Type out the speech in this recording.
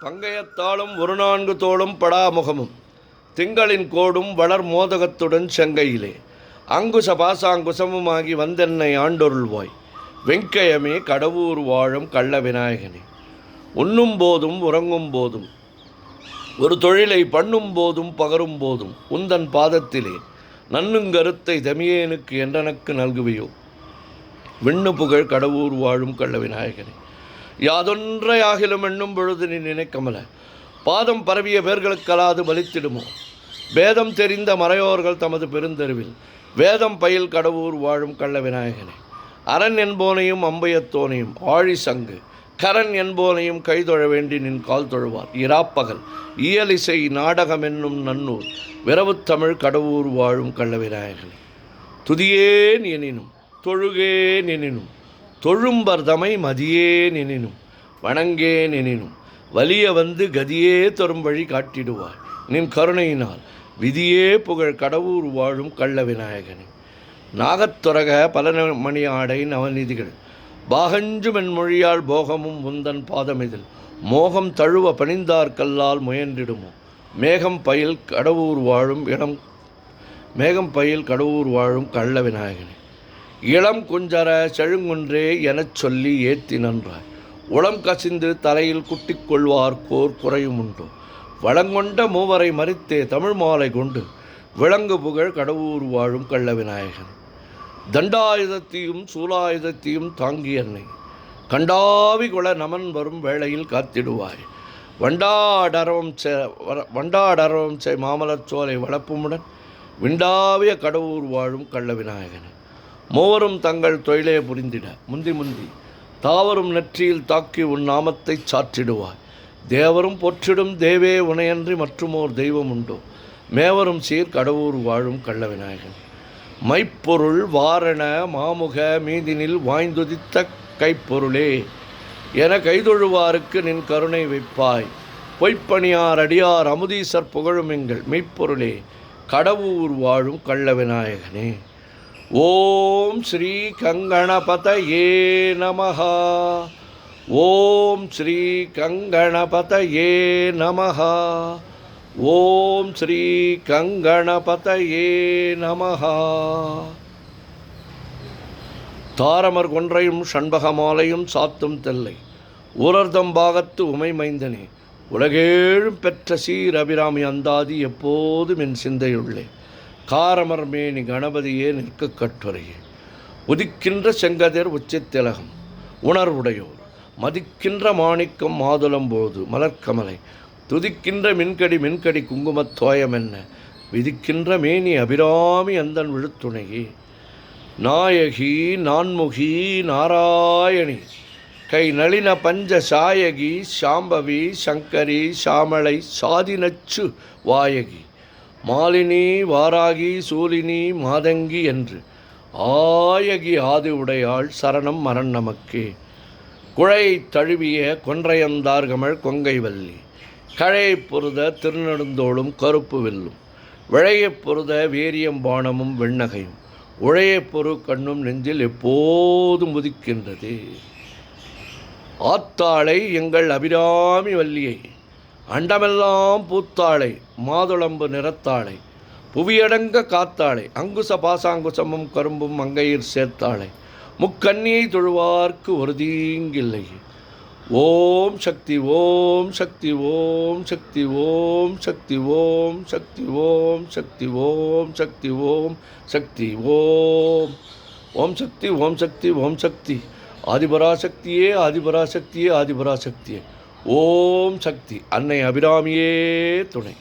பங்கயத்தாலும் ஒரு நான்கு தோளும் படாமுகமும் திங்களின் கோடும் வளர் மோதகத்துடன் செங்கையிலே அங்குச பாசாங்குசமுமாகி வந்தென்னை ஆண்டொருள்வாய் வெங்கயமே கடவுர் வாழும் கள்ள விநாயகனே. உண்ணும் போதும் உறங்கும் போதும் ஒரு தொழிலை பண்ணும் போதும் பகரும் போதும் உந்தன் பாதத்திலே நன்னுங்கருத்தை தமியேனுக்கு என்றனக்கு நல்குவையோ. விண்ணு புகழ் கடவுர் வாழும் கள்ள விநாயகனே. யாதொன்றையாகிலும் எண்ணும் பொழுது நீ நினைக்கமல பாதம் பரவிய பேர்களுக்கலாது பலித்திடுமோ. வேதம் தெரிந்த மறையோர்கள் தமது பெருந்தெருவில் வேதம் பயில் கடவுர் வாழும் கள்ள விநாயகனே. அரண் என்போனையும் அம்பையத்தோனையும் ஆழி சங்கு கரண் என்போனையும் கைதொழ வேண்டி நின் கால் தொழுவார். இராப்பகல் இயலிசை நாடகம் என்னும் நன்னூர் விரவுத்தமிழ் கடவுர் வாழும் கள்ள விநாயகனே. துதியேன் எனினும் தொழுகேன் எனினும் தொழும்பர்தமை மதியேன் எனினும் வணங்கேன் எனினும் வலிய வந்து கதியே தரும் வழி காட்டிடுவாய் நின் கருணையினால் விதியே புகழ் கடவுர் வாழும் கள்ள விநாயகனே. நாகத்துரக பல மணி ஆடை நவநிதிகள் பாகஞ்சும் என் மொழியால் போகமும் உந்தன் பாதமிதில் மோகம் தழுவ பணிந்தார் கல்லால் முயன்றிடுமோ. மேகம் பயில் கடவுர் வாழும் கள்ள விநாயகனே. இளம் குஞ்சர செழுங்குன்றே எனச் சொல்லி ஏத்தி நன்றாய் உளம் கசிந்து தலையில் குட்டிக் கொள்வார் கோர் குறையும் உண்டோ. வளங்கொண்ட மூவரை மறித்தே தமிழ் மாலை கொண்டு விளங்கு புகழ் கடவுர் வாழும் கள்ள விநாயகன். தண்டாயுதத்தையும் சூலாயுதத்தையும் தாங்கி என்னை கண்டாவி கொள நமன் வரும் வேளையில் காத்திடுவாய். வண்டாடரவம் செய் மாமலர் சோலை வளப்புமுடன் விண்டாவிய கடவுர் வாழும் கள்ள விநாயகன். மூவரும் தங்கள் தொழிலே புரிந்திட முந்தி தாவரும் நெற்றியில் தாக்கி உன் நாமத்தை சாற்றிடுவாய். தேவரும் பொற்றிடும் தேவே உனையன்றி மற்றுமோர் தெய்வம் உண்டோ. மேவரும் சீர் கடவுர் வாழும் கள்ள விநாயகன். மைப்பொருள் வாரண மாமுக மீதினில் வாய்ந்துதித்த கைப்பொருளே என கைதொழுவாருக்கு நின் கருணை வைப்பாய். பொய்ப்பணியார் அடியார் அமுதீசர் புகழும் எங்கள் மெய்ப்பொருளே கடவுர் வாழும் கள்ள விநாயகனே. ஓம் ஸ்ரீ கங்கணபதயே நமஹ. ஓம் ஸ்ரீ கங்கணபதயே நமஹ. ஓம் ஸ்ரீ கங்கணபதயே நமஹ. தாரமர் கொன்றையும் ஷண்பகமாலையும் சாத்தும் தெல்லை ஊரர்தம் பாகத்து உமை மைந்தனே. உலகேழும் பெற்ற சீர் அபிராமி அந்தாதி எப்போதும் என் சிந்தையுள்ளே. காரமர் மேனி கணபதியே நிற்க கட்டுரையே. உதிக்கின்ற செங்கதிர் உச்சித்திலகம் உணர்வுடையோர் மதிக்கின்ற மாணிக்கம் மாதுளம்போது மலர்கமலை துதிக்கின்ற மின்கடி குங்குமத்தோயம் என்ன விதிக்கின்ற மேனி அபிராமி அந்தன் விழுத்துணையே. நாயகி நான்முகி நாராயணி கை நளின பஞ்ச சாயகி சாம்பவி சங்கரி சாமளை சாதினச்சு வாயகி மாலினி வாராகி சூலினி மாதங்கி என்று ஆயகி ஆதி உடையாள் சரணம் மரண் நமக்கே. குழை தழுவிய கொன்றையந்தார்கமழ் கொங்கை வல்லி கழை பொருத திருநெடுந்தோளும் கருப்பு வெல்லும் விழையப் பொருத வேரியம்பானமும் வெண்ணகையும் உழையப் பொரு கண்ணும் நெஞ்சில் எப்போதும் உதிக்கின்றது. ஆத்தாளை எங்கள் அபிராமி வல்லியை அண்டமெல்லாம் பூத்தாளை மாதுளம்பு நிறத்தாளை புவியடங்க காத்தாளை அங்குச பாசாங்குசமும் கரும்பும் அங்கையில் சேர்த்தாளை முக்கண்ணியை தொழுவார்க்கு ஒரு தீங்கில்லை. ஓம் சக்தி ஓம் சக்தி ஓம் சக்தி ஓம் சக்தி ஓம் சக்தி ஓம் சக்தி ஓம் சக்தி ஓம் சக்தி ஓம் ஓம் சக்தி ஓம் சக்தி ஓம் சக்தி ஆதிபராசக்தியே ஆதிபராசக்தியே ஆதிபராசக்தியே. ஓம் சக்தி அன்னை அபிராமியே துணை.